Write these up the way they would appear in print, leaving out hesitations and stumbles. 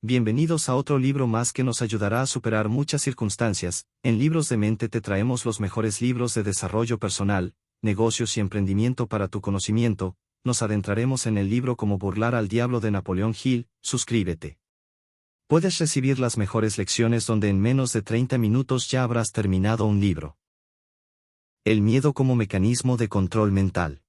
Bienvenidos a otro libro más que nos ayudará a superar muchas circunstancias. En Libros de Mente te traemos los mejores libros de desarrollo personal, negocios y emprendimiento para tu conocimiento. Nos adentraremos en el libro Cómo burlar al diablo de Napoleón Hill. Suscríbete. Puedes recibir las mejores lecciones donde en menos de 30 minutos ya habrás terminado un libro. El miedo como mecanismo de control mental.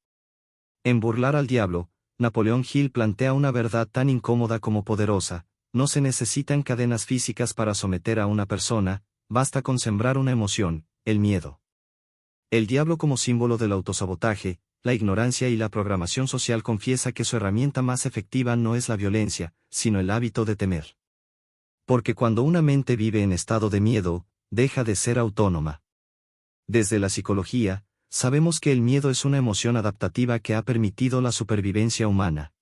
En Burlar al diablo, Napoleón Hill plantea una verdad tan incómoda como poderosa. No se necesitan cadenas físicas para someter a una persona, basta con sembrar una emoción, el miedo. El diablo como símbolo del autosabotaje, la ignorancia y la programación social confiesa que su herramienta más efectiva no es la violencia, sino el hábito de temer. Porque cuando una mente vive en estado de miedo, deja de ser autónoma. Desde la psicología, sabemos que el miedo es una emoción adaptativa que ha permitido la supervivencia humana.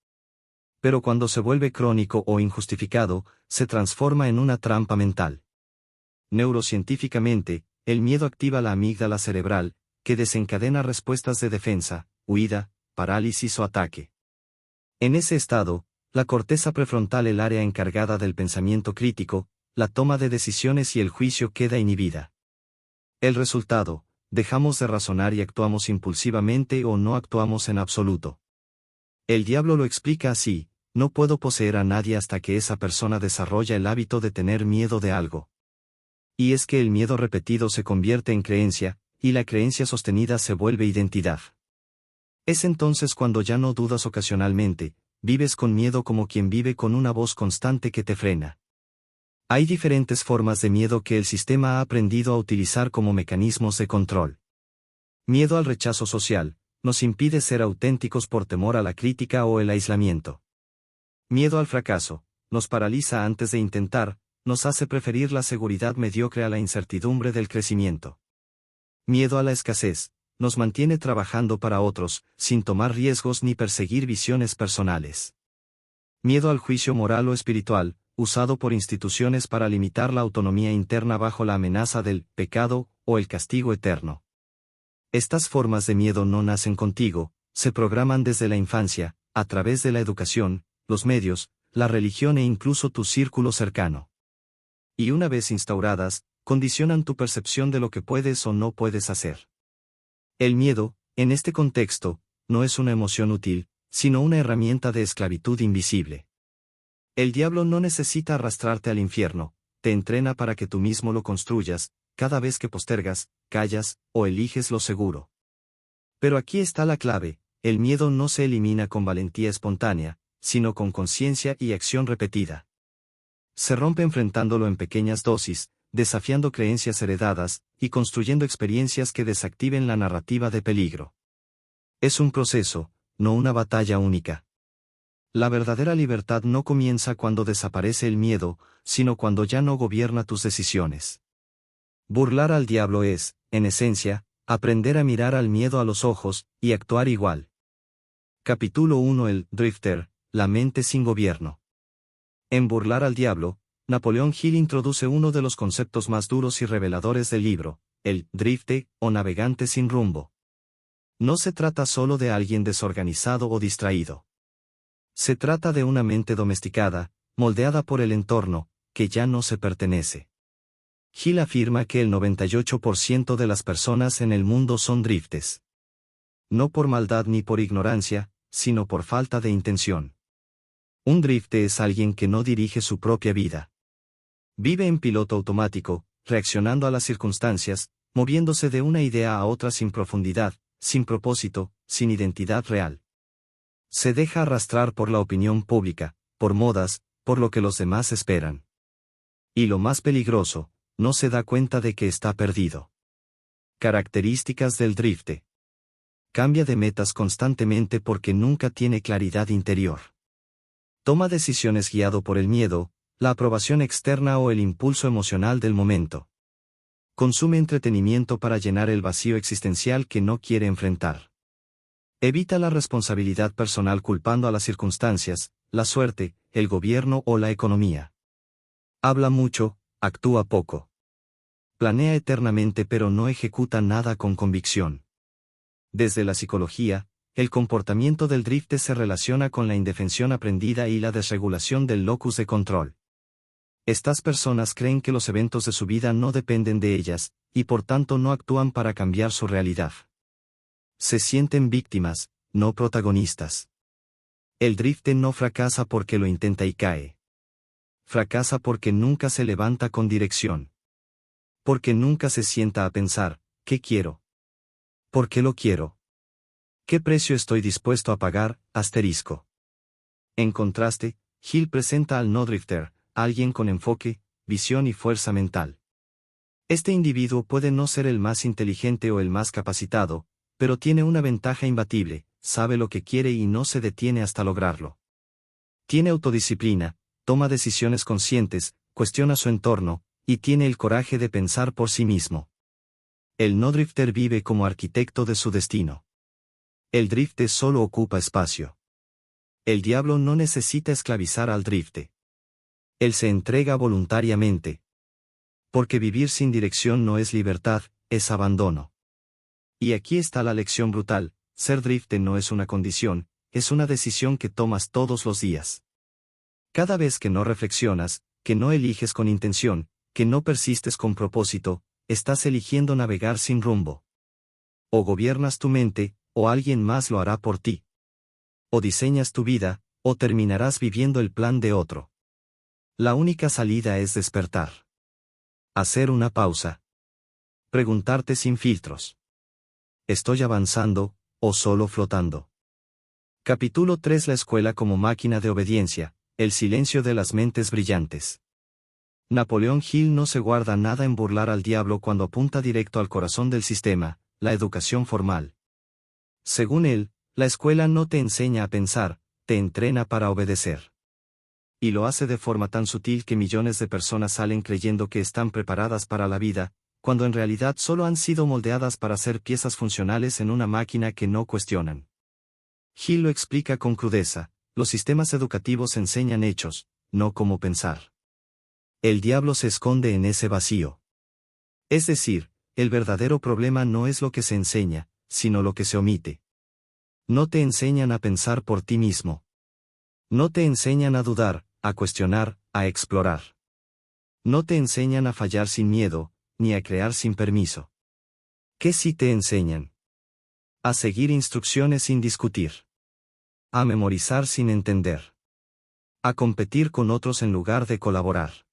Pero cuando se vuelve crónico o injustificado, se transforma en una trampa mental. Neurocientíficamente, el miedo activa la amígdala cerebral, que desencadena respuestas de defensa, huida, parálisis o ataque. En ese estado, la corteza prefrontal, el área encargada del pensamiento crítico, la toma de decisiones y el juicio queda inhibida. El resultado, dejamos de razonar y actuamos impulsivamente o no actuamos en absoluto. El diablo lo explica así: no puedo poseer a nadie hasta que esa persona desarrolla el hábito de tener miedo de algo. Y es que el miedo repetido se convierte en creencia, y la creencia sostenida se vuelve identidad. Es entonces cuando ya no dudas ocasionalmente, vives con miedo como quien vive con una voz constante que te frena. Hay diferentes formas de miedo que el sistema ha aprendido a utilizar como mecanismos de control. Miedo al rechazo social, nos impide ser auténticos por temor a la crítica o el aislamiento. Miedo al fracaso, nos paraliza antes de intentar, nos hace preferir la seguridad mediocre a la incertidumbre del crecimiento. Miedo a la escasez, nos mantiene trabajando para otros, sin tomar riesgos ni perseguir visiones personales. Miedo al juicio moral o espiritual, usado por instituciones para limitar la autonomía interna bajo la amenaza del pecado o el castigo eterno. Estas formas de miedo no nacen contigo, se programan desde la infancia, a través de la educación, los medios, la religión e incluso tu círculo cercano. Y una vez instauradas, condicionan tu percepción de lo que puedes o no puedes hacer. El miedo, en este contexto, no es una emoción útil, sino una herramienta de esclavitud invisible. El diablo no necesita arrastrarte al infierno, te entrena para que tú mismo lo construyas, cada vez que postergas, callas, o eliges lo seguro. Pero aquí está la clave: el miedo no se elimina con valentía espontánea, sino con conciencia y acción repetida. Se rompe enfrentándolo en pequeñas dosis, desafiando creencias heredadas, y construyendo experiencias que desactiven la narrativa de peligro. Es un proceso, no una batalla única. La verdadera libertad no comienza cuando desaparece el miedo, sino cuando ya no gobierna tus decisiones. Burlar al diablo es, en esencia, aprender a mirar al miedo a los ojos, y actuar igual. Capítulo 1. El drifter, la mente sin gobierno. En Burlar al diablo, Napoleón Hill introduce uno de los conceptos más duros y reveladores del libro, el drifte, o navegante sin rumbo. No se trata solo de alguien desorganizado o distraído. Se trata de una mente domesticada, moldeada por el entorno, que ya no se pertenece. Hill afirma que el 98% de las personas en el mundo son driftes. No por maldad ni por ignorancia, sino por falta de intención. Un drifte es alguien que no dirige su propia vida. Vive en piloto automático, reaccionando a las circunstancias, moviéndose de una idea a otra sin profundidad, sin propósito, sin identidad real. Se deja arrastrar por la opinión pública, por modas, por lo que los demás esperan. Y lo más peligroso, no se da cuenta de que está perdido. Características del drifte. Cambia de metas constantemente porque nunca tiene claridad interior. Toma decisiones guiado por el miedo, la aprobación externa o el impulso emocional del momento. Consume entretenimiento para llenar el vacío existencial que no quiere enfrentar. Evita la responsabilidad personal culpando a las circunstancias, la suerte, el gobierno o la economía. Habla mucho, actúa poco. Planea eternamente pero no ejecuta nada con convicción. Desde la psicología, el comportamiento del drifte se relaciona con la indefensión aprendida y la desregulación del locus de control. Estas personas creen que los eventos de su vida no dependen de ellas, y por tanto no actúan para cambiar su realidad. Se sienten víctimas, no protagonistas. El drifte no fracasa porque lo intenta y cae. Fracasa porque nunca se levanta con dirección. Porque nunca se sienta a pensar, ¿qué quiero? ¿Por qué lo quiero? ¿Qué precio estoy dispuesto a pagar? Asterisco. En contraste, Hill presenta al no-drifter, alguien con enfoque, visión y fuerza mental. Este individuo puede no ser el más inteligente o el más capacitado, pero tiene una ventaja imbatible, sabe lo que quiere y no se detiene hasta lograrlo. Tiene autodisciplina, toma decisiones conscientes, cuestiona su entorno, y tiene el coraje de pensar por sí mismo. El no-drifter vive como arquitecto de su destino. El drifte solo ocupa espacio. El diablo no necesita esclavizar al drifte. Él se entrega voluntariamente. Porque vivir sin dirección no es libertad, es abandono. Y aquí está la lección brutal: ser drifte no es una condición, es una decisión que tomas todos los días. Cada vez que no reflexionas, que no eliges con intención, que no persistes con propósito, estás eligiendo navegar sin rumbo. O gobiernas tu mente, o alguien más lo hará por ti. O diseñas tu vida, o terminarás viviendo el plan de otro. La única salida es despertar. Hacer una pausa. Preguntarte sin filtros: ¿estoy avanzando, o solo flotando? Capítulo 3: La escuela como máquina de obediencia, el silencio de las mentes brillantes. Napoleón Hill no se guarda nada en burlar al diablo cuando apunta directo al corazón del sistema, la educación formal. Según él, la escuela no te enseña a pensar, te entrena para obedecer. Y lo hace de forma tan sutil que millones de personas salen creyendo que están preparadas para la vida, cuando en realidad solo han sido moldeadas para ser piezas funcionales en una máquina que no cuestionan. Hill lo explica con crudeza: los sistemas educativos enseñan hechos, no cómo pensar. El diablo se esconde en ese vacío. Es decir, el verdadero problema no es lo que se enseña, sino lo que se omite. No te enseñan a pensar por ti mismo. No te enseñan a dudar, a cuestionar, a explorar. No te enseñan a fallar sin miedo, ni a crear sin permiso. ¿Qué sí te enseñan? A seguir instrucciones sin discutir. A memorizar sin entender. A competir con otros en lugar de colaborar.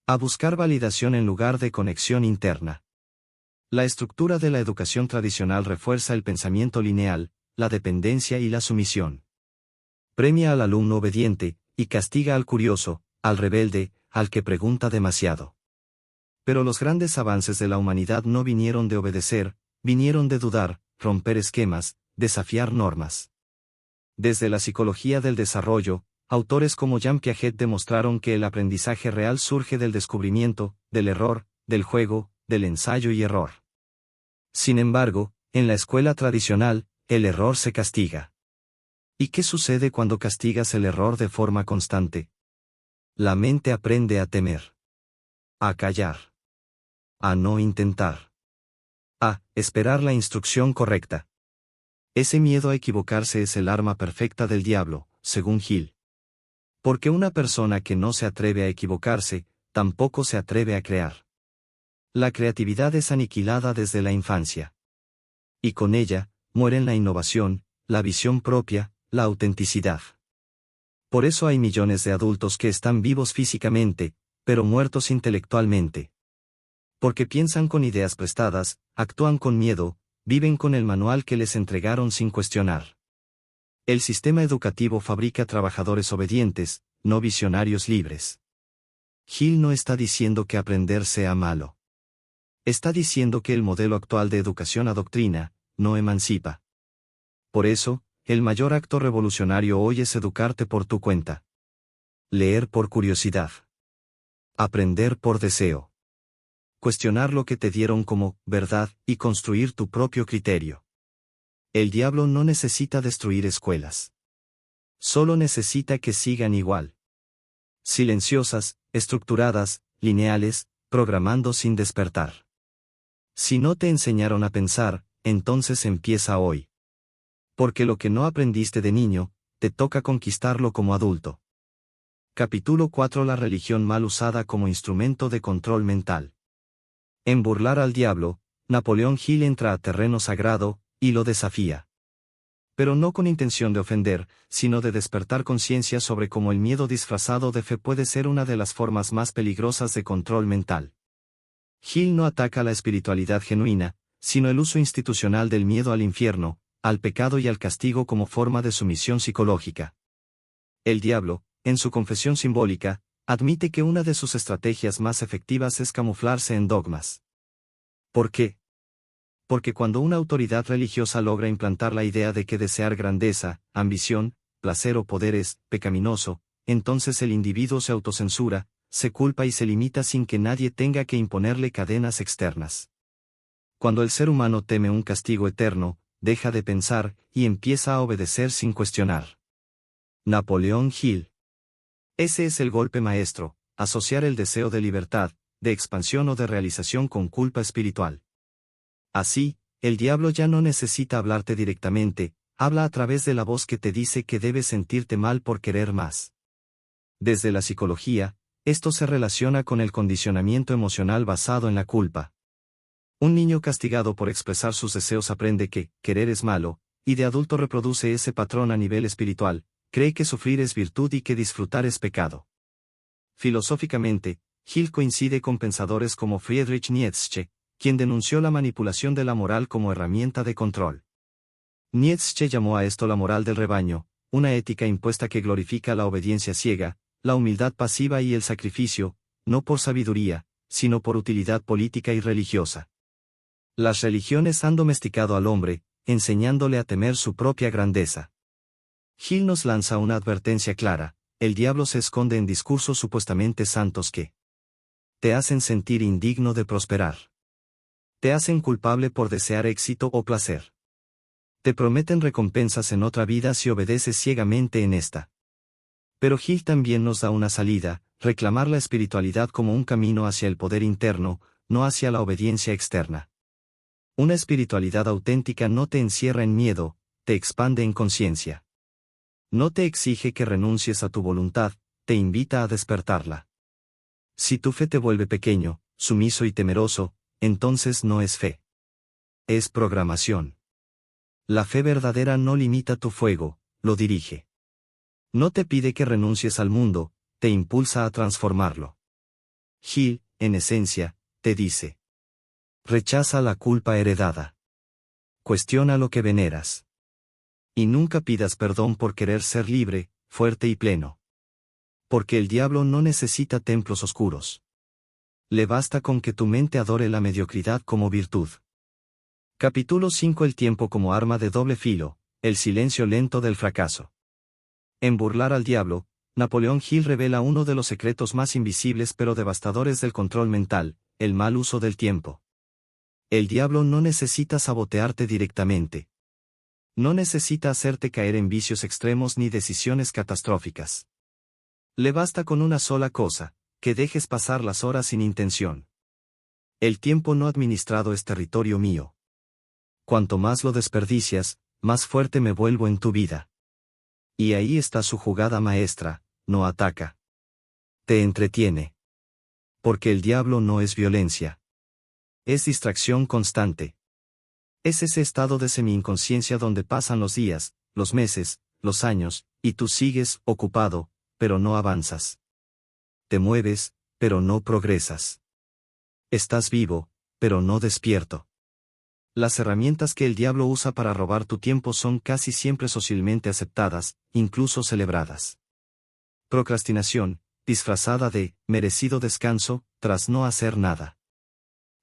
A buscar validación en lugar de conexión interna. La estructura de la educación tradicional refuerza el pensamiento lineal, la dependencia y la sumisión. Premia al alumno obediente, y castiga al curioso, al rebelde, al que pregunta demasiado. Pero los grandes avances de la humanidad no vinieron de obedecer, vinieron de dudar, romper esquemas, desafiar normas. Desde la psicología del desarrollo, autores como Jean Piaget demostraron que el aprendizaje real surge del descubrimiento, del error, del juego, del ensayo y error. Sin embargo, en la escuela tradicional, el error se castiga. ¿Y qué sucede cuando castigas el error de forma constante? La mente aprende a temer. A callar. A no intentar. A esperar la instrucción correcta. Ese miedo a equivocarse es el arma perfecta del diablo, según Hill. Porque una persona que no se atreve a equivocarse, tampoco se atreve a crear. La creatividad es aniquilada desde la infancia. Y con ella, mueren la innovación, la visión propia, la autenticidad. Por eso hay millones de adultos que están vivos físicamente, pero muertos intelectualmente. Porque piensan con ideas prestadas, actúan con miedo, viven con el manual que les entregaron sin cuestionar. El sistema educativo fabrica trabajadores obedientes, no visionarios libres. Hill no está diciendo que aprender sea malo. Está diciendo que el modelo actual de educación adoctrina, no emancipa. Por eso, el mayor acto revolucionario hoy es educarte por tu cuenta. Leer por curiosidad. Aprender por deseo. Cuestionar lo que te dieron como verdad y construir tu propio criterio. El diablo no necesita destruir escuelas. Solo necesita que sigan igual. Silenciosas, estructuradas, lineales, programando sin despertar. Si no te enseñaron a pensar, entonces empieza hoy. Porque lo que no aprendiste de niño, te toca conquistarlo como adulto. Capítulo 4. La religión mal usada como instrumento de control mental. En burlar al diablo, Napoleón Hill entra a terreno sagrado, y lo desafía. Pero no con intención de ofender, sino de despertar conciencia sobre cómo el miedo disfrazado de fe puede ser una de las formas más peligrosas de control mental. Hill no ataca la espiritualidad genuina, sino el uso institucional del miedo al infierno, al pecado y al castigo como forma de sumisión psicológica. El diablo, en su confesión simbólica, admite que una de sus estrategias más efectivas es camuflarse en dogmas. ¿Por qué? Porque cuando una autoridad religiosa logra implantar la idea de que desear grandeza, ambición, placer o poder es pecaminoso, entonces el individuo se autocensura, se culpa y se limita sin que nadie tenga que imponerle cadenas externas. Cuando el ser humano teme un castigo eterno, deja de pensar y empieza a obedecer sin cuestionar. Napoleón Hill. Ese es el golpe maestro, asociar el deseo de libertad, de expansión o de realización con culpa espiritual. Así, el diablo ya no necesita hablarte directamente, habla a través de la voz que te dice que debes sentirte mal por querer más. Desde la psicología, esto se relaciona con el condicionamiento emocional basado en la culpa. Un niño castigado por expresar sus deseos aprende que querer es malo, y de adulto reproduce ese patrón a nivel espiritual, cree que sufrir es virtud y que disfrutar es pecado. Filosóficamente, Hill coincide con pensadores como Friedrich Nietzsche, quien denunció la manipulación de la moral como herramienta de control. Nietzsche llamó a esto la moral del rebaño, una ética impuesta que glorifica la obediencia ciega, la humildad pasiva y el sacrificio, no por sabiduría, sino por utilidad política y religiosa. Las religiones han domesticado al hombre, enseñándole a temer su propia grandeza. Hill nos lanza una advertencia clara: el diablo se esconde en discursos supuestamente santos que te hacen sentir indigno de prosperar. Te hacen culpable por desear éxito o placer. Te prometen recompensas en otra vida si obedeces ciegamente en esta. Pero Hill también nos da una salida: reclamar la espiritualidad como un camino hacia el poder interno, no hacia la obediencia externa. Una espiritualidad auténtica no te encierra en miedo, te expande en conciencia. No te exige que renuncies a tu voluntad, te invita a despertarla. Si tu fe te vuelve pequeño, sumiso y temeroso, entonces no es fe. Es programación. La fe verdadera no limita tu fuego, lo dirige. No te pide que renuncies al mundo, te impulsa a transformarlo. Hill, en esencia, te dice: rechaza la culpa heredada. Cuestiona lo que veneras. Y nunca pidas perdón por querer ser libre, fuerte y pleno. Porque el diablo no necesita templos oscuros. Le basta con que tu mente adore la mediocridad como virtud. Capítulo 5. El tiempo como arma de doble filo, el silencio lento del fracaso. En burlar al diablo, Napoleón Hill revela uno de los secretos más invisibles pero devastadores del control mental: el mal uso del tiempo. El diablo no necesita sabotearte directamente. No necesita hacerte caer en vicios extremos ni decisiones catastróficas. Le basta con una sola cosa: que dejes pasar las horas sin intención. El tiempo no administrado es territorio mío. Cuanto más lo desperdicias, más fuerte me vuelvo en tu vida. Y ahí está su jugada maestra: no ataca. Te entretiene. Porque el diablo no es violencia. Es distracción constante. Es ese estado de semi-inconsciencia donde pasan los días, los meses, los años, y tú sigues ocupado, pero no avanzas. Te mueves, pero no progresas. Estás vivo, pero no despierto. Las herramientas que el diablo usa para robar tu tiempo son casi siempre socialmente aceptadas, incluso celebradas. Procrastinación, disfrazada de merecido descanso, tras no hacer nada.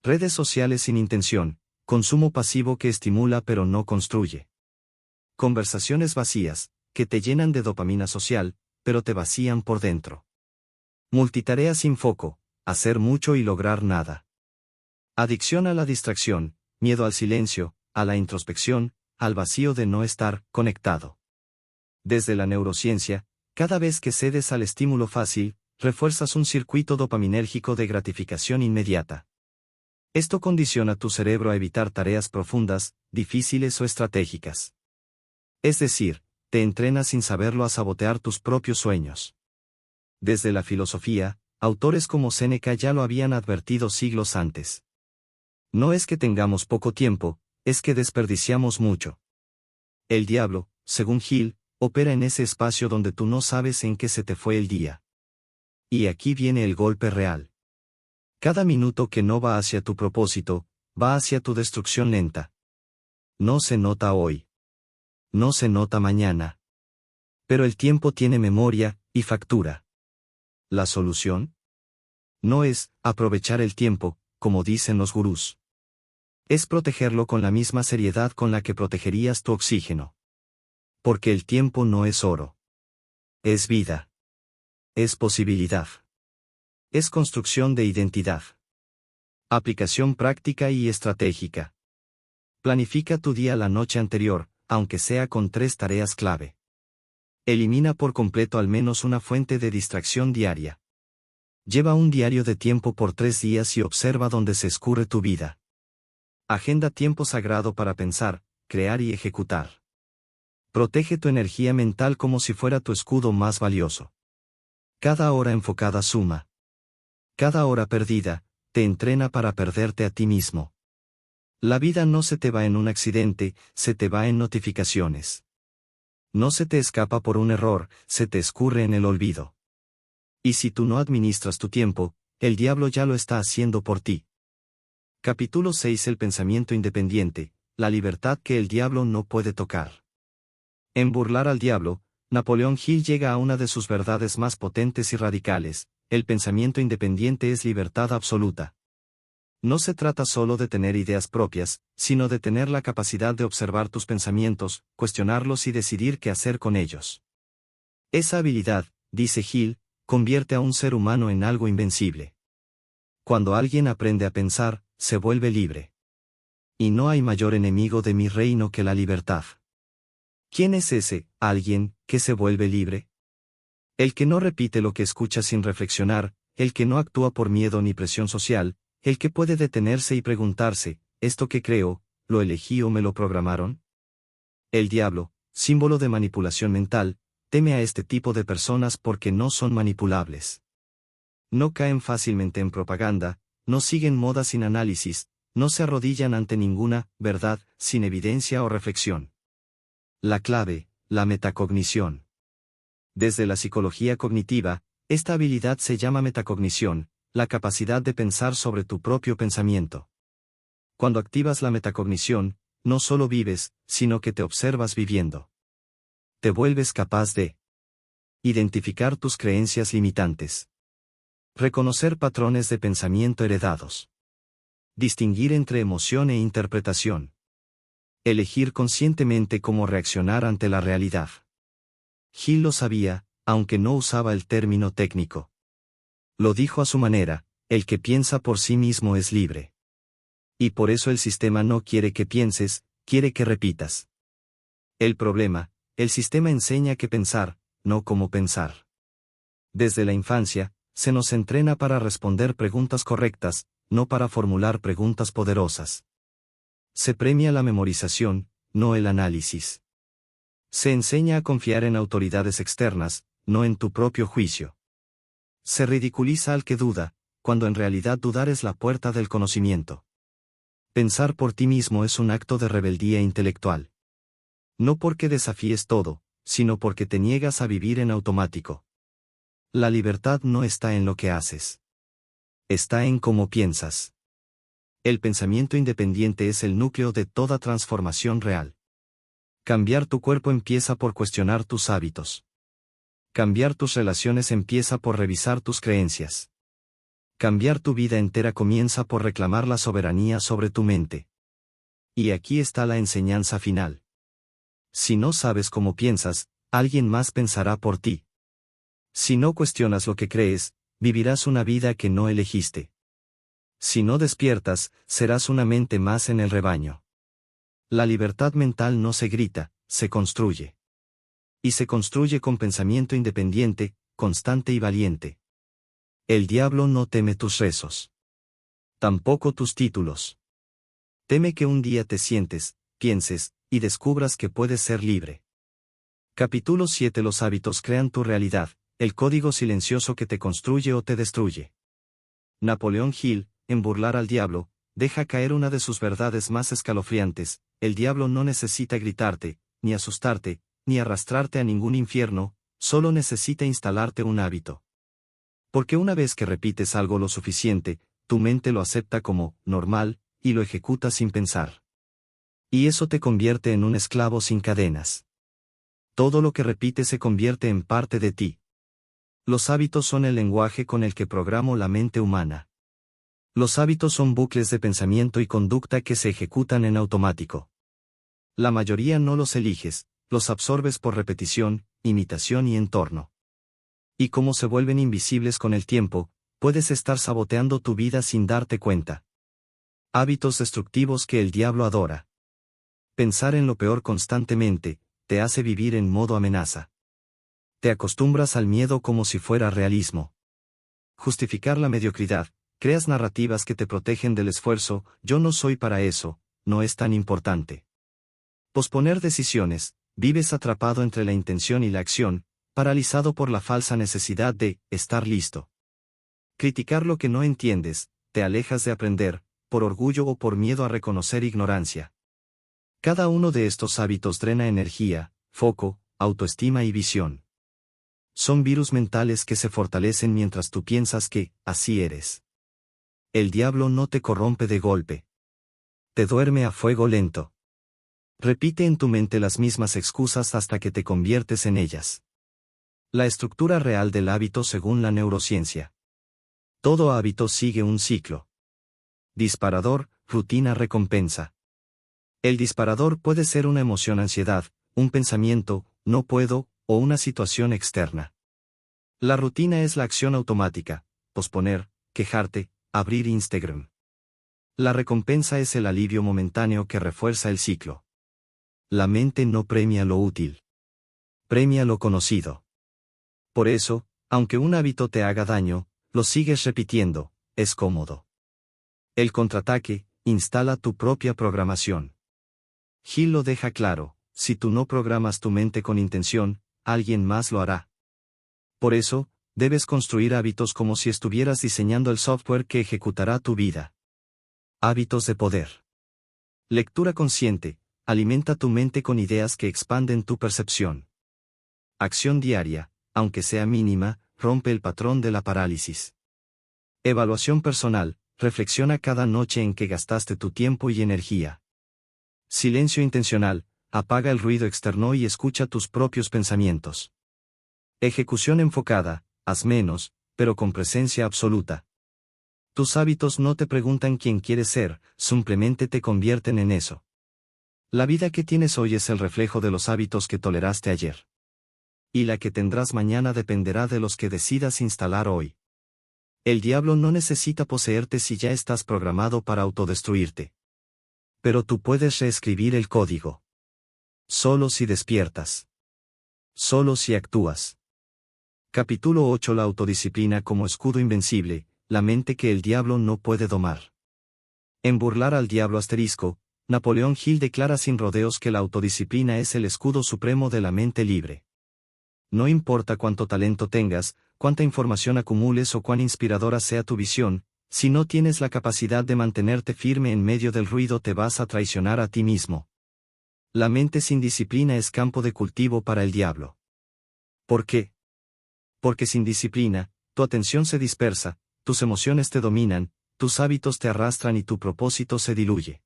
Redes sociales sin intención, consumo pasivo que estimula pero no construye. Conversaciones vacías, que te llenan de dopamina social, pero te vacían por dentro. Multitarea sin foco, hacer mucho y lograr nada. Adicción a la distracción, miedo al silencio, a la introspección, al vacío de no estar conectado. Desde la neurociencia, cada vez que cedes al estímulo fácil, refuerzas un circuito dopaminérgico de gratificación inmediata. Esto condiciona tu cerebro a evitar tareas profundas, difíciles o estratégicas. Es decir, te entrenas sin saberlo a sabotear tus propios sueños. Desde la filosofía, autores como Séneca ya lo habían advertido siglos antes. No es que tengamos poco tiempo, es que desperdiciamos mucho. El diablo, según Hill, opera en ese espacio donde tú no sabes en qué se te fue el día. Y aquí viene el golpe real. Cada minuto que no va hacia tu propósito, va hacia tu destrucción lenta. No se nota hoy. No se nota mañana. Pero el tiempo tiene memoria y factura. ¿La solución? No es aprovechar el tiempo, como dicen los gurús. Es protegerlo con la misma seriedad con la que protegerías tu oxígeno. Porque el tiempo no es oro. Es vida. Es posibilidad. Es construcción de identidad. Aplicación práctica y estratégica. Planifica tu día la noche anterior, aunque sea con 3 tareas clave. Elimina por completo al menos una fuente de distracción diaria. Lleva un diario de tiempo por 3 días y observa dónde se escurre tu vida. Agenda tiempo sagrado para pensar, crear y ejecutar. Protege tu energía mental como si fuera tu escudo más valioso. Cada hora enfocada suma. Cada hora perdida, te entrena para perderte a ti mismo. La vida no se te va en un accidente, se te va en notificaciones. No se te escapa por un error, se te escurre en el olvido. Y si tú no administras tu tiempo, el diablo ya lo está haciendo por ti. Capítulo 6. El pensamiento independiente, la libertad que el diablo no puede tocar. En Burlar al diablo, Napoleón Hill llega a una de sus verdades más potentes y radicales: el pensamiento independiente es libertad absoluta. No se trata solo de tener ideas propias, sino de tener la capacidad de observar tus pensamientos, cuestionarlos y decidir qué hacer con ellos. Esa habilidad, dice Hill, convierte a un ser humano en algo invencible. Cuando alguien aprende a pensar, se vuelve libre. Y no hay mayor enemigo de mi reino que la libertad. ¿Quién es ese alguien que se vuelve libre? El que no repite lo que escucha sin reflexionar, el que no actúa por miedo ni presión social, el que puede detenerse y preguntarse: ¿esto que creo, lo elegí o me lo programaron? El diablo, símbolo de manipulación mental, teme a este tipo de personas porque no son manipulables. No caen fácilmente en propaganda, no siguen modas sin análisis, no se arrodillan ante ninguna verdad sin evidencia o reflexión. La clave, la metacognición. Desde la psicología cognitiva, esta habilidad se llama metacognición, la capacidad de pensar sobre tu propio pensamiento. Cuando activas la metacognición, no solo vives, sino que te observas viviendo. Te vuelves capaz de identificar tus creencias limitantes. Reconocer patrones de pensamiento heredados. Distinguir entre emoción e interpretación. Elegir conscientemente cómo reaccionar ante la realidad. Hill lo sabía, aunque no usaba el término técnico. Lo dijo a su manera: el que piensa por sí mismo es libre. Y por eso el sistema no quiere que pienses, quiere que repitas. El problema: el sistema enseña qué pensar, no cómo pensar. Desde la infancia, se nos entrena para responder preguntas correctas, no para formular preguntas poderosas. Se premia la memorización, no el análisis. Se enseña a confiar en autoridades externas, no en tu propio juicio. Se ridiculiza al que duda, cuando en realidad dudar es la puerta del conocimiento. Pensar por ti mismo es un acto de rebeldía intelectual. No porque desafíes todo, sino porque te niegas a vivir en automático. La libertad no está en lo que haces. Está en cómo piensas. El pensamiento independiente es el núcleo de toda transformación real. Cambiar tu cuerpo empieza por cuestionar tus hábitos. Cambiar tus relaciones empieza por revisar tus creencias. Cambiar tu vida entera comienza por reclamar la soberanía sobre tu mente. Y aquí está la enseñanza final. Si no sabes cómo piensas, alguien más pensará por ti. Si no cuestionas lo que crees, vivirás una vida que no elegiste. Si no despiertas, serás una mente más en el rebaño. La libertad mental no se grita, se construye. Y se construye con pensamiento independiente, constante y valiente. El diablo no teme tus rezos. Tampoco tus títulos. Teme que un día te sientes, pienses, y descubras que puedes ser libre. Capítulo 7. Los hábitos crean tu realidad, el código silencioso que te construye o te destruye. Napoleón Hill, en Burlar al Diablo, deja caer una de sus verdades más escalofriantes: el diablo no necesita gritarte, ni asustarte, ni arrastrarte a ningún infierno, solo necesita instalarte un hábito. Porque una vez que repites algo lo suficiente, tu mente lo acepta como normal, y lo ejecuta sin pensar. Y eso te convierte en un esclavo sin cadenas. Todo lo que repites se convierte en parte de ti. Los hábitos son el lenguaje con el que programo la mente humana. Los hábitos son bucles de pensamiento y conducta que se ejecutan en automático. La mayoría no los eliges, los absorbes por repetición, imitación y entorno. Y como se vuelven invisibles con el tiempo, puedes estar saboteando tu vida sin darte cuenta. Hábitos destructivos que el diablo adora. Pensar en lo peor constantemente te hace vivir en modo amenaza. Te acostumbras al miedo como si fuera realismo. Justificar la mediocridad. Creas narrativas que te protegen del esfuerzo: yo no soy para eso, no es tan importante. Posponer decisiones. Vives atrapado entre la intención y la acción, paralizado por la falsa necesidad de estar listo. Criticar lo que no entiendes. Te alejas de aprender, por orgullo o por miedo a reconocer ignorancia. Cada uno de estos hábitos drena energía, foco, autoestima y visión. Son virus mentales que se fortalecen mientras tú piensas que así eres. El diablo no te corrompe de golpe. Te duerme a fuego lento. Repite en tu mente las mismas excusas hasta que te conviertes en ellas. La estructura real del hábito según la neurociencia. Todo hábito sigue un ciclo. Disparador, rutina, recompensa. El disparador puede ser una emoción, ansiedad, un pensamiento, no puedo, o una situación externa. La rutina es la acción automática: posponer, quejarte, abrir Instagram. La recompensa es el alivio momentáneo que refuerza el ciclo. La mente no premia lo útil. Premia lo conocido. Por eso, aunque un hábito te haga daño, lo sigues repitiendo, es cómodo. El contraataque: instala tu propia programación. Hill lo deja claro: si tú no programas tu mente con intención, alguien más lo hará. Por eso, debes construir hábitos como si estuvieras diseñando el software que ejecutará tu vida. Hábitos de poder. Lectura consciente. Alimenta tu mente con ideas que expanden tu percepción. Acción diaria, aunque sea mínima, rompe el patrón de la parálisis. Evaluación personal. Reflexiona cada noche en qué gastaste tu tiempo y energía. Silencio intencional. Apaga el ruido externo y escucha tus propios pensamientos. Ejecución enfocada. Haz menos, pero con presencia absoluta. Tus hábitos no te preguntan quién quieres ser, simplemente te convierten en eso. La vida que tienes hoy es el reflejo de los hábitos que toleraste ayer. Y la que tendrás mañana dependerá de los que decidas instalar hoy. El diablo no necesita poseerte si ya estás programado para autodestruirte. Pero tú puedes reescribir el código. Solo si despiertas. Solo si actúas. Capítulo 8. La autodisciplina como escudo invencible, la mente que el diablo no puede domar. En Burlar al Diablo *, Napoleón Hill declara sin rodeos que la autodisciplina es el escudo supremo de la mente libre. No importa cuánto talento tengas, cuánta información acumules o cuán inspiradora sea tu visión, si no tienes la capacidad de mantenerte firme en medio del ruido, te vas a traicionar a ti mismo. La mente sin disciplina es campo de cultivo para el diablo. ¿Por qué? Porque sin disciplina, tu atención se dispersa, tus emociones te dominan, tus hábitos te arrastran y tu propósito se diluye.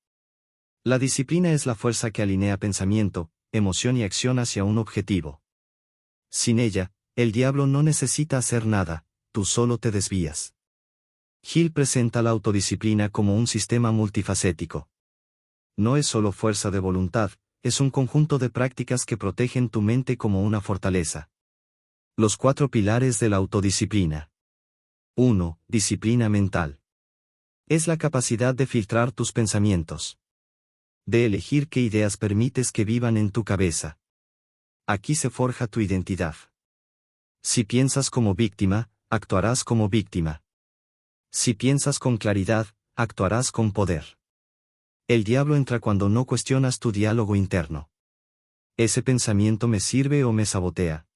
La disciplina es la fuerza que alinea pensamiento, emoción y acción hacia un objetivo. Sin ella, el diablo no necesita hacer nada, tú solo te desvías. Hill presenta la autodisciplina como un sistema multifacético. No es solo fuerza de voluntad, es un conjunto de prácticas que protegen tu mente como una fortaleza. Los 4 pilares de la autodisciplina. 1. Disciplina mental. Es la capacidad de filtrar tus pensamientos. De elegir qué ideas permites que vivan en tu cabeza. Aquí se forja tu identidad. Si piensas como víctima, actuarás como víctima. Si piensas con claridad, actuarás con poder. El diablo entra cuando no cuestionas tu diálogo interno. ¿Ese pensamiento me sirve o me sabotea?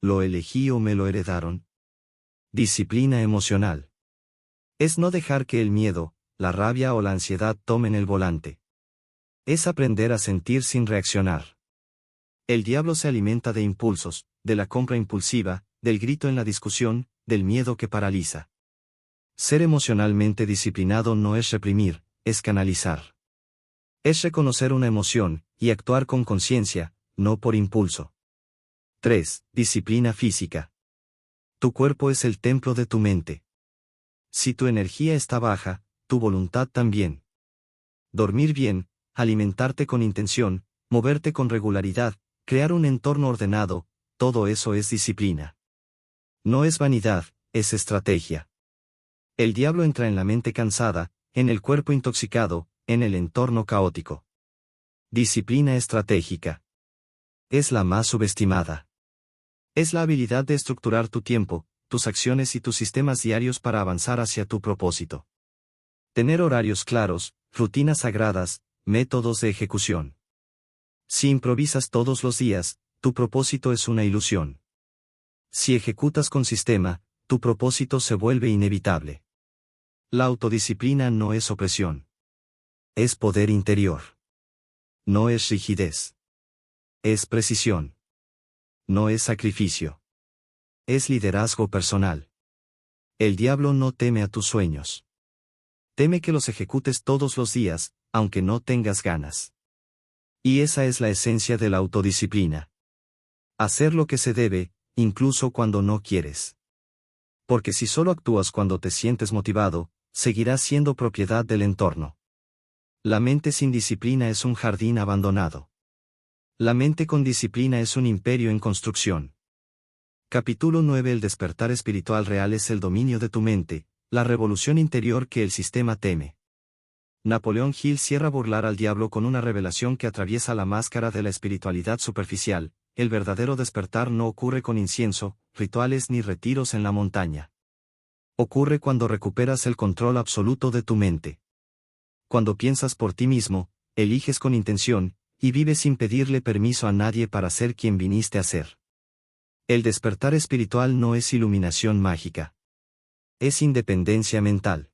¿Lo elegí o me lo heredaron? Disciplina emocional. Es no dejar que el miedo, la rabia o la ansiedad tomen el volante. Es aprender a sentir sin reaccionar. El diablo se alimenta de impulsos, de la compra impulsiva, del grito en la discusión, del miedo que paraliza. Ser emocionalmente disciplinado no es reprimir, es canalizar. Es reconocer una emoción, y actuar con conciencia, no por impulso. 3. Disciplina física. Tu cuerpo es el templo de tu mente. Si tu energía está baja, tu voluntad también. Dormir bien, alimentarte con intención, moverte con regularidad, crear un entorno ordenado, todo eso es disciplina. No es vanidad, es estrategia. El diablo entra en la mente cansada, en el cuerpo intoxicado, en el entorno caótico. Disciplina estratégica. Es la más subestimada. Es la habilidad de estructurar tu tiempo, tus acciones y tus sistemas diarios para avanzar hacia tu propósito. Tener horarios claros, rutinas sagradas, métodos de ejecución. Si improvisas todos los días, tu propósito es una ilusión. Si ejecutas con sistema, tu propósito se vuelve inevitable. La autodisciplina no es opresión. Es poder interior. No es rigidez. Es precisión. No es sacrificio. Es liderazgo personal. El diablo no teme a tus sueños. Teme que los ejecutes todos los días, aunque no tengas ganas. Y esa es la esencia de la autodisciplina. Hacer lo que se debe, incluso cuando no quieres. Porque si solo actúas cuando te sientes motivado, seguirás siendo propiedad del entorno. La mente sin disciplina es un jardín abandonado. La mente con disciplina es un imperio en construcción. Capítulo 9. El despertar espiritual real es el dominio de tu mente, la revolución interior que el sistema teme. Napoleón Hill cierra burlar al diablo con una revelación que atraviesa la máscara de la espiritualidad superficial. El verdadero despertar no ocurre con incienso, rituales ni retiros en la montaña. Ocurre cuando recuperas el control absoluto de tu mente. Cuando piensas por ti mismo, eliges con intención, y vives sin pedirle permiso a nadie para ser quien viniste a ser. El despertar espiritual no es iluminación mágica. Es independencia mental.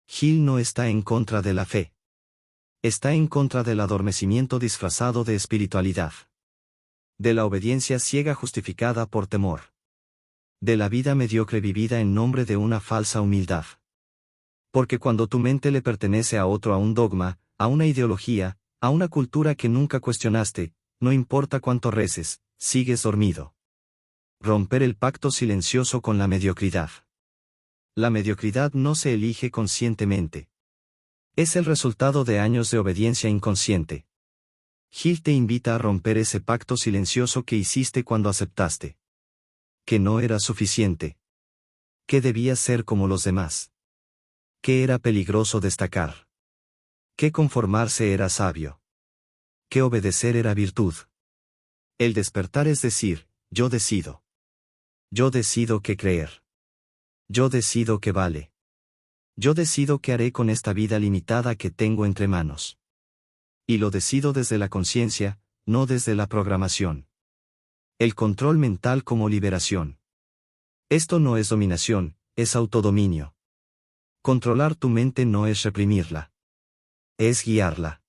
Hill no está en contra de la fe. Está en contra del adormecimiento disfrazado de espiritualidad. De la obediencia ciega justificada por temor. De la vida mediocre vivida en nombre de una falsa humildad. Porque cuando tu mente le pertenece a otro, a un dogma, a una ideología, a una cultura que nunca cuestionaste, no importa cuánto reces, sigues dormido. Romper el pacto silencioso con la mediocridad. La mediocridad no se elige conscientemente. Es el resultado de años de obediencia inconsciente. Hill te invita a romper ese pacto silencioso que hiciste cuando aceptaste. Que no era suficiente. Que debías ser como los demás. Que era peligroso destacar. Que conformarse era sabio. Que obedecer era virtud. El despertar es decir, yo decido. Yo decido qué creer. Yo decido qué vale. Yo decido qué haré con esta vida limitada que tengo entre manos. Y lo decido desde la conciencia, no desde la programación. El control mental como liberación. Esto no es dominación, es autodominio. Controlar tu mente no es reprimirla. Es guiarla.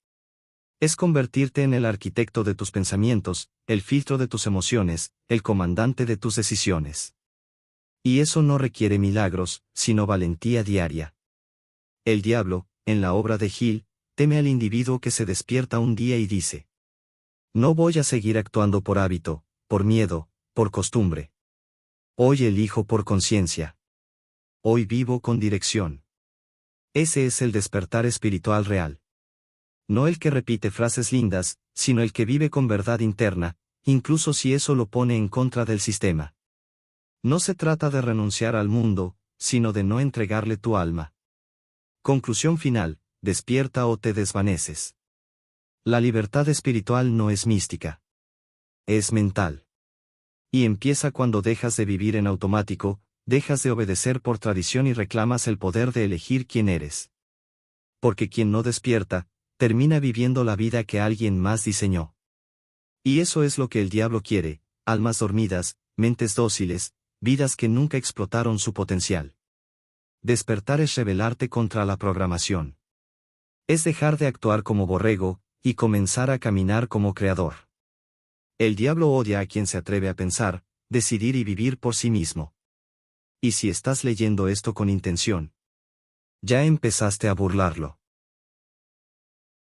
Es convertirte en el arquitecto de tus pensamientos, el filtro de tus emociones, el comandante de tus decisiones. Y eso no requiere milagros, sino valentía diaria. El diablo, en la obra de Hill, teme al individuo que se despierta un día y dice: no voy a seguir actuando por hábito, por miedo, por costumbre. Hoy elijo por conciencia. Hoy vivo con dirección. Ese es el despertar espiritual real. No el que repite frases lindas, sino el que vive con verdad interna, incluso si eso lo pone en contra del sistema. No se trata de renunciar al mundo, sino de no entregarle tu alma. Conclusión final: despierta o te desvaneces. La libertad espiritual no es mística. Es mental. Y empieza cuando dejas de vivir en automático, dejas de obedecer por tradición y reclamas el poder de elegir quién eres. Porque quien no despierta, termina viviendo la vida que alguien más diseñó. Y eso es lo que el diablo quiere: almas dormidas, mentes dóciles, vidas que nunca explotaron su potencial. Despertar es rebelarte contra la programación. Es dejar de actuar como borrego, y comenzar a caminar como creador. El diablo odia a quien se atreve a pensar, decidir y vivir por sí mismo. Y si estás leyendo esto con intención, ya empezaste a burlarlo.